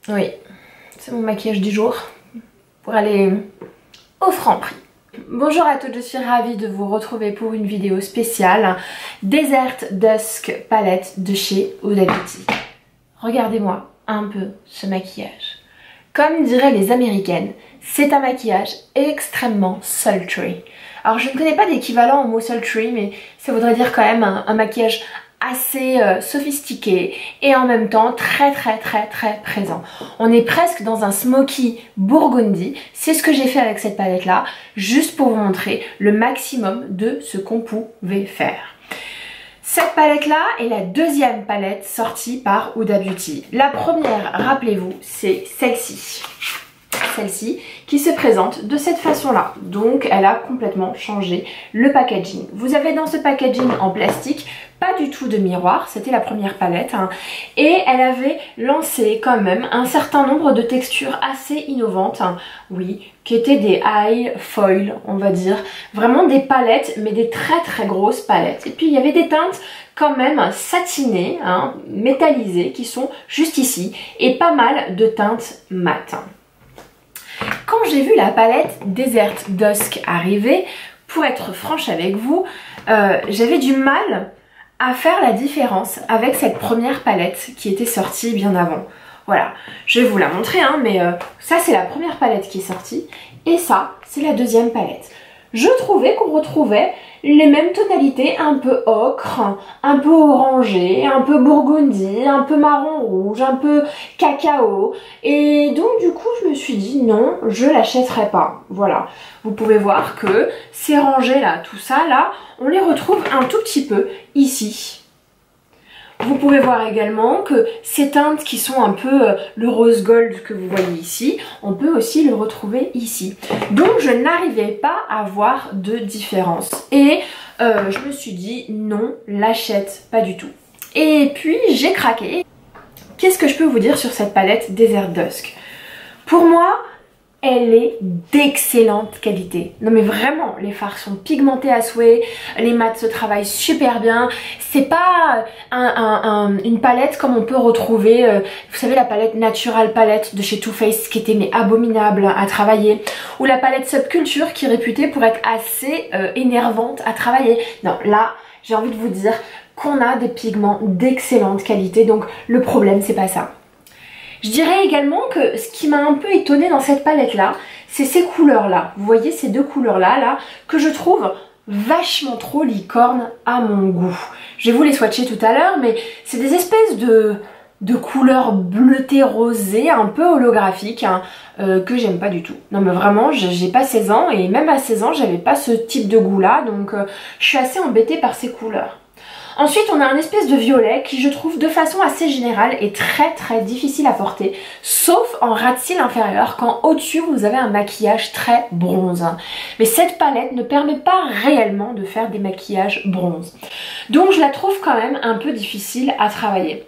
Oui, c'est mon maquillage du jour pour aller au Franprix. Bonjour à toutes, je suis ravie de vous retrouver pour une vidéo spéciale Desert Dusk palette de chez Huda Beauty. Regardez-moi un peu ce maquillage. Comme diraient les américaines, c'est un maquillage extrêmement sultry. Alors je ne connais pas d'équivalent au mot sultry, mais ça voudrait dire quand même un maquillage assez sophistiqué et en même temps très présent. On est presque dans un smoky burgundy. C'est ce que j'ai fait avec cette palette là, juste pour vous montrer le maximum de ce qu'on pouvait faire. Cette palette là est la deuxième palette sortie par Huda Beauty. La première, rappelez-vous, c'est celle-ci. Celle-ci qui se présente de cette façon là, donc elle a complètement changé le packaging. Vous avez dans ce packaging en plastique pas du tout de miroir, c'était la première palette hein, et elle avait lancé quand même un certain nombre de textures assez innovantes, hein, oui, qui étaient des high foil on va dire, vraiment des palettes mais des très grosses palettes. Et puis il y avait des teintes quand même satinées, hein, métallisées qui sont juste ici et pas mal de teintes mat. Quand j'ai vu la palette Desert Dusk arriver, pour être franche avec vous, j'avais du mal à faire la différence avec cette première palette qui était sortie bien avant. Voilà, je vais vous la montrer, hein, mais ça c'est la première palette qui est sortie et ça c'est la deuxième palette. Je trouvais qu'on retrouvait les mêmes tonalités, un peu ocre, un peu orangé, un peu burgundy, un peu marron rouge, un peu cacao. Et donc du coup je me suis dit non, je l'achèterai pas. Voilà, vous pouvez voir que ces rangées là, tout ça là, on les retrouve un tout petit peu ici. Vous pouvez voir également que ces teintes qui sont un peu le rose gold que vous voyez ici, on peut aussi le retrouver ici. Donc je n'arrivais pas à voir de différence. Et je me suis dit non, l'achète pas du tout. Et puis j'ai craqué. Qu'est-ce que je peux vous dire sur cette palette Desert Dusk? Pour moi, elle est d'excellente qualité. Non mais vraiment, les fards sont pigmentés à souhait, les mats se travaillent super bien. C'est pas une palette comme on peut retrouver, vous savez la palette Natural Palette de chez Too Faced qui était mais abominable à travailler. Ou la palette Subculture qui est réputée pour être assez énervante à travailler. Non, là, j'ai envie de vous dire qu'on a des pigments d'excellente qualité. Donc le problème, c'est pas ça. Je dirais également que ce qui m'a un peu étonnée dans cette palette là, c'est ces couleurs là. Vous voyez ces deux couleurs là, que je trouve vachement trop licorne à mon goût. Je vais vous les swatcher tout à l'heure, mais c'est des espèces de couleurs bleutées rosées, un peu holographiques, hein, que j'aime pas du tout. Non mais vraiment, j'ai pas 16 ans et même à 16 ans, j'avais pas ce type de goût là, donc je suis assez embêtée par ces couleurs. Ensuite, on a un espèce de violet qui je trouve de façon assez générale est très difficile à porter, sauf en ras de cils inférieur quand au-dessus vous avez un maquillage très bronze. Mais cette palette ne permet pas réellement de faire des maquillages bronze. Donc je la trouve quand même un peu difficile à travailler.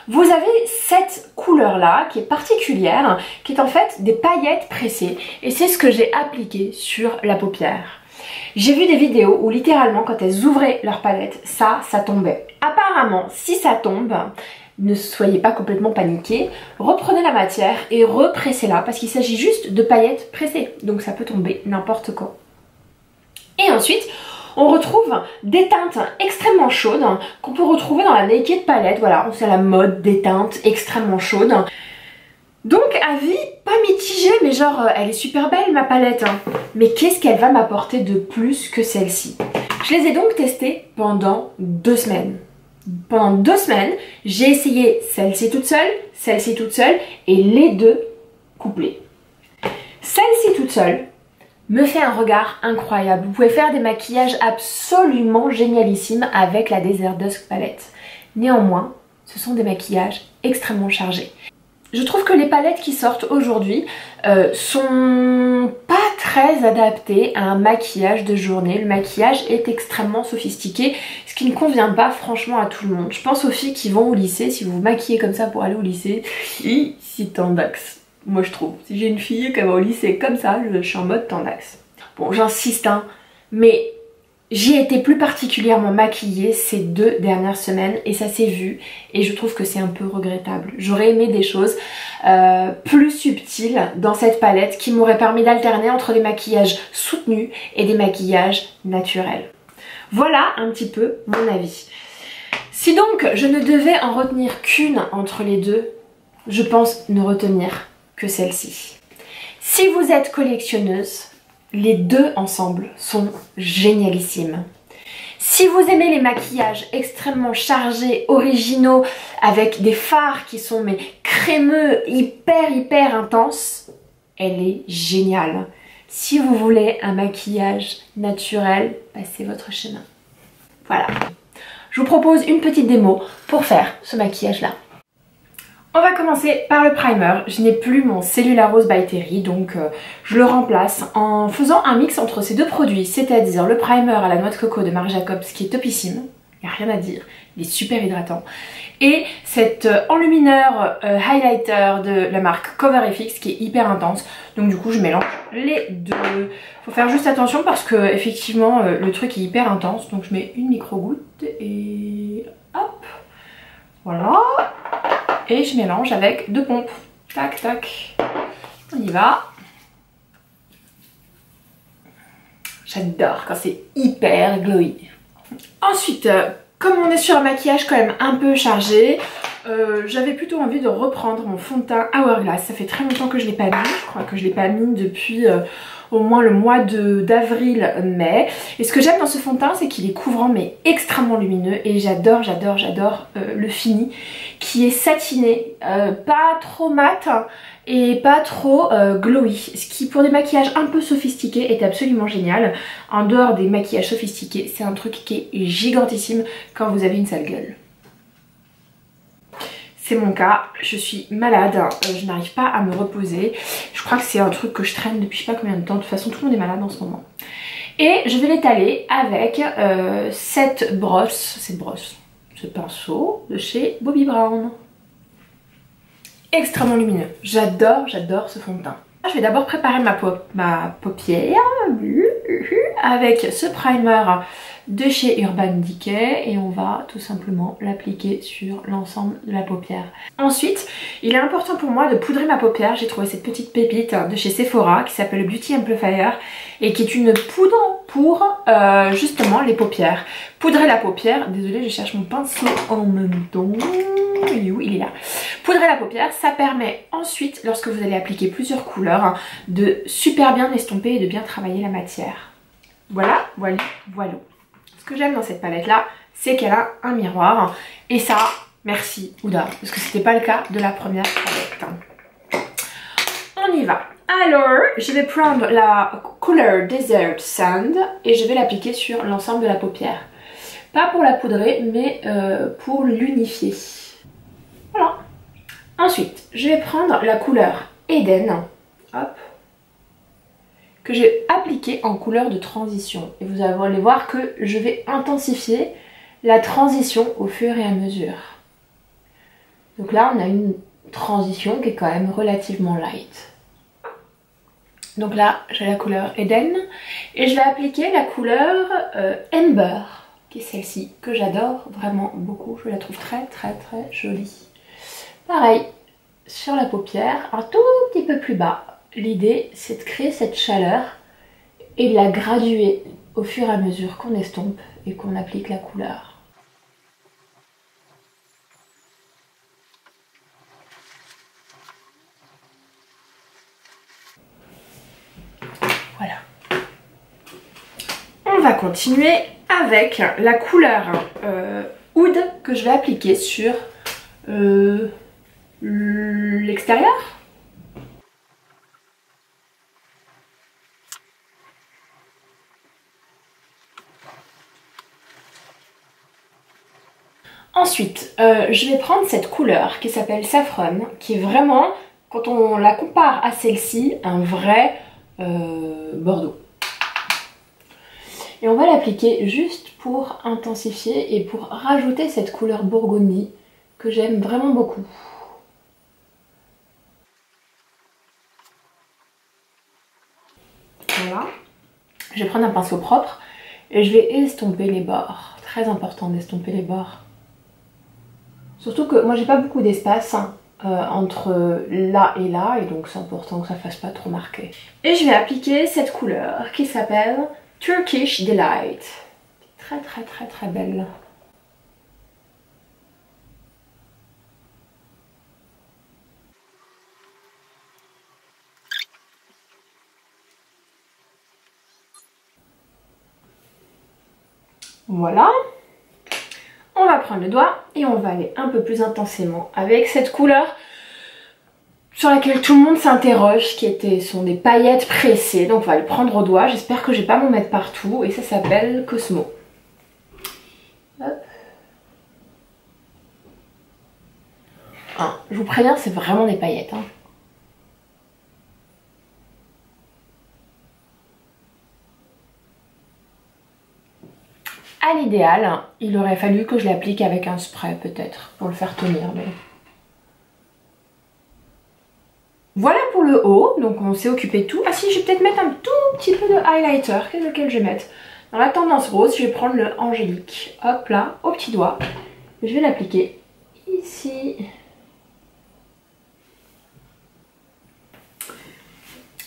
Vous avez cette couleur là qui est particulière, qui est en fait des paillettes pressées et c'est ce que j'ai appliqué sur la paupière. J'ai vu des vidéos où littéralement quand elles ouvraient leur palette, ça tombait. Apparemment, si ça tombe, ne soyez pas complètement paniqués, reprenez la matière et repressez-la parce qu'il s'agit juste de paillettes pressées. Donc ça peut tomber n'importe quand. Et ensuite, on retrouve des teintes extrêmement chaudes qu'on peut retrouver dans la Naked Palette. Voilà, c'est la mode des teintes extrêmement chaudes. Donc avis pas mitigé, mais genre elle est super belle ma palette hein. Mais qu'est-ce qu'elle va m'apporter de plus que celle-ci? Je les ai donc testées pendant 2 semaines. Pendant 2 semaines, j'ai essayé celle-ci toute seule et les deux couplées. Celle-ci toute seule me fait un regard incroyable. Vous pouvez faire des maquillages absolument génialissimes avec la Desert Dusk palette. Néanmoins, ce sont des maquillages extrêmement chargés. Je trouve que les palettes qui sortent aujourd'hui sont pas très adaptées à un maquillage de journée. Le maquillage est extrêmement sophistiqué, ce qui ne convient pas franchement à tout le monde. Je pense aux filles qui vont au lycée, si vous vous maquillez comme ça pour aller au lycée, c'est tendax. Moi je trouve. Si j'ai une fille qui va au lycée comme ça, je suis en mode tendax. Bon, j'insiste, hein, mais J'y ai été plus particulièrement maquillée ces 2 dernières semaines et ça s'est vu et je trouve que c'est un peu regrettable. J'aurais aimé des choses plus subtiles dans cette palette qui m'auraient permis d'alterner entre des maquillages soutenus et des maquillages naturels. Voilà un petit peu mon avis. Si donc je ne devais en retenir qu'une entre les deux, je pense ne retenir que celle-ci. Si vous êtes collectionneuse, les deux ensemble sont génialissimes. Si vous aimez les maquillages extrêmement chargés, originaux, avec des fards qui sont mais crémeux, hyper intenses, elle est géniale. Si vous voulez un maquillage naturel, passez votre chemin. Voilà. Je vous propose une petite démo pour faire ce maquillage-là. On va commencer par le primer. Je n'ai plus mon Cellula Rose by Terry, donc je le remplace en faisant un mix entre ces deux produits, c'est-à-dire le primer à la noix de coco de Marc Jacobs qui est topissime, il n'y a rien à dire, il est super hydratant, et cet enlumineur highlighter de la marque Cover FX qui est hyper intense, donc du coup je mélange les deux. Faut faire juste attention parce que effectivement le truc est hyper intense, donc je mets une micro-goutte et hop, voilà. Et je mélange avec 2 pompes. Tac, tac. On y va. J'adore quand c'est hyper glowy. Ensuite, comme on est sur un maquillage quand même un peu chargé, j'avais plutôt envie de reprendre mon fond de teint Hourglass. Ça fait très longtemps que je ne l'ai pas mis. Je crois que je ne l'ai pas mis depuis au moins le mois d'avril-mai. Et ce que j'aime dans ce fond de teint, c'est qu'il est couvrant mais extrêmement lumineux. Et j'adore le fini qui est satiné, pas trop mat et pas trop glowy. Ce qui pour des maquillages un peu sophistiqués est absolument génial. En dehors des maquillages sophistiqués, c'est un truc qui est gigantissime quand vous avez une sale gueule. C'est mon cas, je suis malade, je n'arrive pas à me reposer. Je crois que c'est un truc que je traîne depuis je sais pas combien de temps. De toute façon, tout le monde est malade en ce moment. Et je vais l'étaler avec ce pinceau de chez Bobbi Brown. Extrêmement lumineux. J'adore ce fond de teint. Je vais d'abord préparer ma paupière avec ce primer de chez Urban Decay et on va tout simplement l'appliquer sur l'ensemble de la paupière. Ensuite, il est important pour moi de poudrer ma paupière. J'ai trouvé cette petite pépite de chez Sephora qui s'appelle Beauty Amplifier et qui est une poudre pour justement les paupières. Poudrer la paupière, désolée je cherche mon pinceau en même temps, il est là. Poudrer la paupière, ça permet ensuite, lorsque vous allez appliquer plusieurs couleurs, de super bien estomper et de bien travailler la matière. Voilà. Ce que j'aime dans cette palette là, c'est qu'elle a un miroir. Et ça, merci Huda, parce que c'était pas le cas de la première palette. On y va. Alors, je vais prendre la couleur Desert Sand et je vais l'appliquer sur l'ensemble de la paupière. Pas pour la poudrer, mais pour l'unifier. Voilà. Ensuite, je vais prendre la couleur Eden. Hop. Que j'ai appliqué en couleur de transition. Et vous allez voir que je vais intensifier la transition au fur et à mesure. Donc là, on a une transition qui est quand même relativement light. Donc là, j'ai la couleur Eden et je vais appliquer la couleur Amber, qui est celle-ci, que j'adore vraiment beaucoup. Je la trouve très jolie. Pareil, sur la paupière, un tout petit peu plus bas. L'idée, c'est de créer cette chaleur et de la graduer au fur et à mesure qu'on estompe et qu'on applique la couleur. Voilà. On va continuer avec la couleur Oud que je vais appliquer sur l'extérieur. Ensuite, je vais prendre cette couleur qui s'appelle Saffron, qui est vraiment, quand on la compare à celle-ci, un vrai bordeaux. Et on va l'appliquer juste pour intensifier et pour rajouter cette couleur Burgundy que j'aime vraiment beaucoup. Voilà. Je vais prendre un pinceau propre Et je vais estomper les bords. Très important d'estomper les bords. Surtout que moi j'ai pas beaucoup d'espace entre là et là, et donc c'est important que ça fasse pas trop marqué. Et je vais appliquer cette couleur qui s'appelle Turkish Delight. Très très très très belle. Voilà. On va prendre le doigt et on va aller un peu plus intensément avec cette couleur sur laquelle tout le monde s'interroge, sont des paillettes pressées. Donc on va le prendre au doigt. J'espère que je vais pas m'en mettre partout. Et ça s'appelle Cosmo. Hop. Ah, je vous préviens, c'est vraiment des paillettes. Hein. À l'idéal, il aurait fallu que je l'applique avec un spray peut-être pour le faire tenir. Mais... Voilà pour le haut, donc on s'est occupé de tout. Ah si, je vais peut-être mettre un tout petit peu de highlighter. Lequel je vais mettre? Dans la tendance rose, je vais prendre le Angélique. Hop là, au petit doigt. Je vais l'appliquer ici.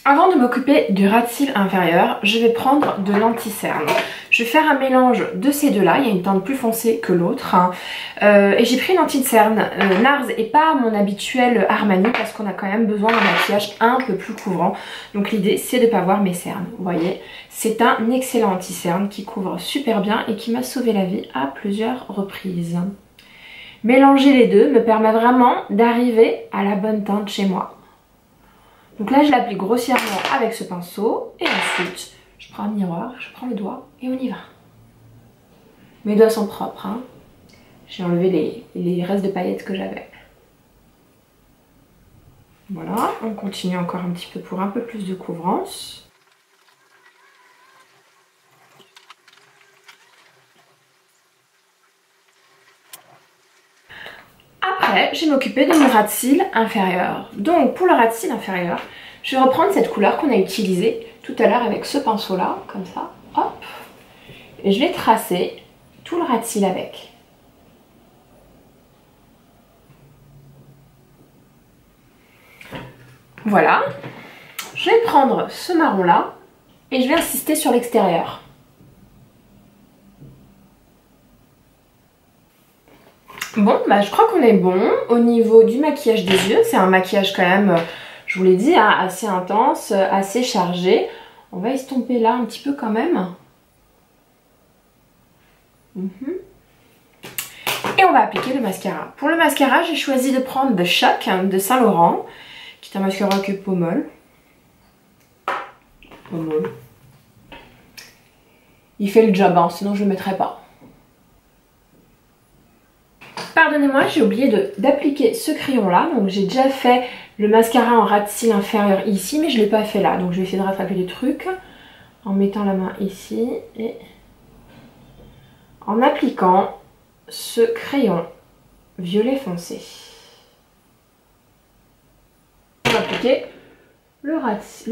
Avant de m'occuper du ras de cils inférieur, je vais prendre de l'anti-cerne. Je vais faire un mélange de ces deux-là, il y a une teinte plus foncée que l'autre. Hein. Et j'ai pris une anti-cerne NARS et pas mon habituel Armani parce qu'on a quand même besoin d'un maquillage un peu plus couvrant. Donc l'idée c'est de ne pas voir mes cernes, vous voyez. C'est un excellent anti-cerne qui couvre super bien et qui m'a sauvé la vie à plusieurs reprises. Mélanger les deux me permet vraiment d'arriver à la bonne teinte chez moi. Donc là je l'applique grossièrement avec ce pinceau et ensuite je prends un miroir, je prends le doigt et on y va. Mes doigts sont propres, hein. J'ai enlevé les restes de paillettes que j'avais. Voilà, on continue encore un petit peu pour un peu plus de couvrance. Après, je vais m'occuper de mon ras de cils inférieur. Donc pour le ras de cils inférieur, je vais reprendre cette couleur qu'on a utilisée tout à l'heure avec ce pinceau là, comme ça, hop. Et je vais tracer tout le ras de cils avec. Voilà. Je vais prendre ce marron là et je vais insister sur l'extérieur. Bon, bah je crois qu'on est bon au niveau du maquillage des yeux. C'est un maquillage quand même, je vous l'ai dit, hein, assez intense, assez chargé. On va estomper là un petit peu quand même. Et on va appliquer le mascara. Pour le mascara, j'ai choisi de prendre The Shock de Saint Laurent, qui est un mascara que pommol. Pommol. Il fait le job, hein, sinon je ne le mettrai pas. Pardonnez-moi, j'ai oublié d'appliquer ce crayon là. Donc j'ai déjà fait le mascara en ras de cils inférieur ici, mais je ne l'ai pas fait là. Donc je vais essayer de rattraper les trucs en mettant la main ici et en appliquant ce crayon violet foncé. On va appliquer le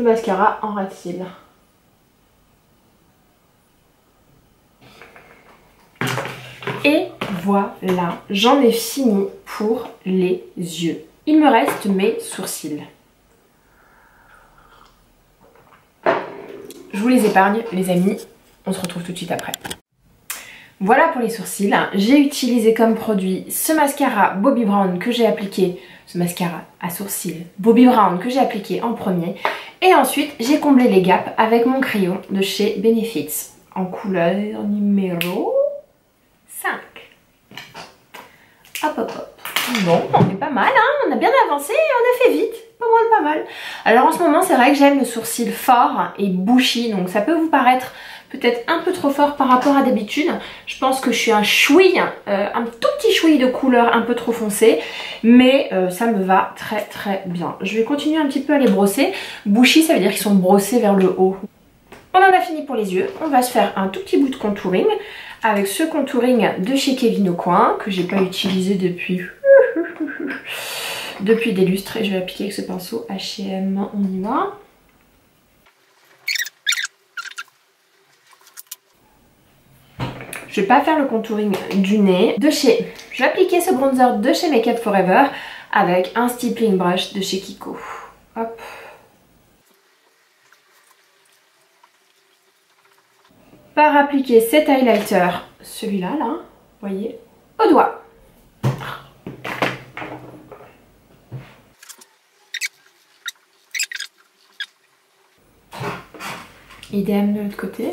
mascara en ras de cils. Et voilà, j'en ai fini pour les yeux. Il me reste mes sourcils. Je vous les épargne les amis, on se retrouve tout de suite après. Voilà pour les sourcils, j'ai utilisé comme produit ce mascara Bobbi Brown que j'ai appliqué, ce mascara à sourcils Bobbi Brown que j'ai appliqué en premier. Et ensuite j'ai comblé les gaps avec mon crayon de chez Benefits en couleur numéro 5. Hop hop hop. Bon, on est pas mal, hein, on a bien avancé et on a fait vite. Pas mal. Alors en ce moment, c'est vrai que j'aime le sourcil fort et bushy, donc ça peut vous paraître peut-être un peu trop fort par rapport à d'habitude. Je pense que je suis un chouï, un tout petit chouï de couleur un peu trop foncé, mais ça me va très très bien. Je vais continuer un petit peu à les brosser. Bushy, ça veut dire qu'ils sont brossés vers le haut. On en a fini pour les yeux. On va se faire un tout petit bout de contouring avec ce contouring de chez Kevyn Aucoin que j'ai pas utilisé depuis des lustres, et je vais appliquer avec ce pinceau H&M. On y va. Je vais pas faire le contouring du nez. Je vais appliquer ce bronzer de chez Make Up For Ever avec un stippling brush de chez Kiko. Hop. Par appliquer cet highlighter, celui-là, là, vous voyez, au doigt. Idem de l'autre côté.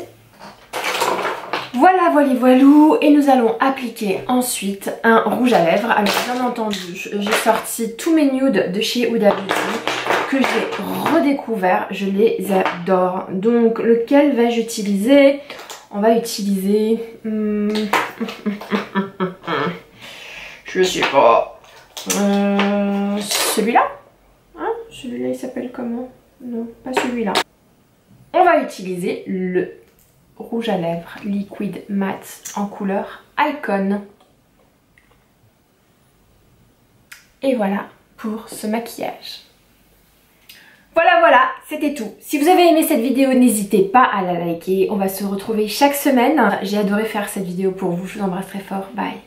Voilà, voilou. Et nous allons appliquer ensuite un rouge à lèvres. Alors bien entendu, j'ai sorti tous mes nudes de chez Huda Beauty que j'ai redécouvert. Je les adore. Donc lequel vais-je utiliser? On va utiliser... je sais pas. Celui-là, hein? Celui-là il s'appelle comment? Non, pas celui-là. On va utiliser le rouge à lèvres liquide mat en couleur Icon. Et voilà pour ce maquillage. Voilà, c'était tout. Si vous avez aimé cette vidéo, n'hésitez pas à la liker. On va se retrouver chaque semaine. J'ai adoré faire cette vidéo pour vous. Je vous embrasse très fort. Bye.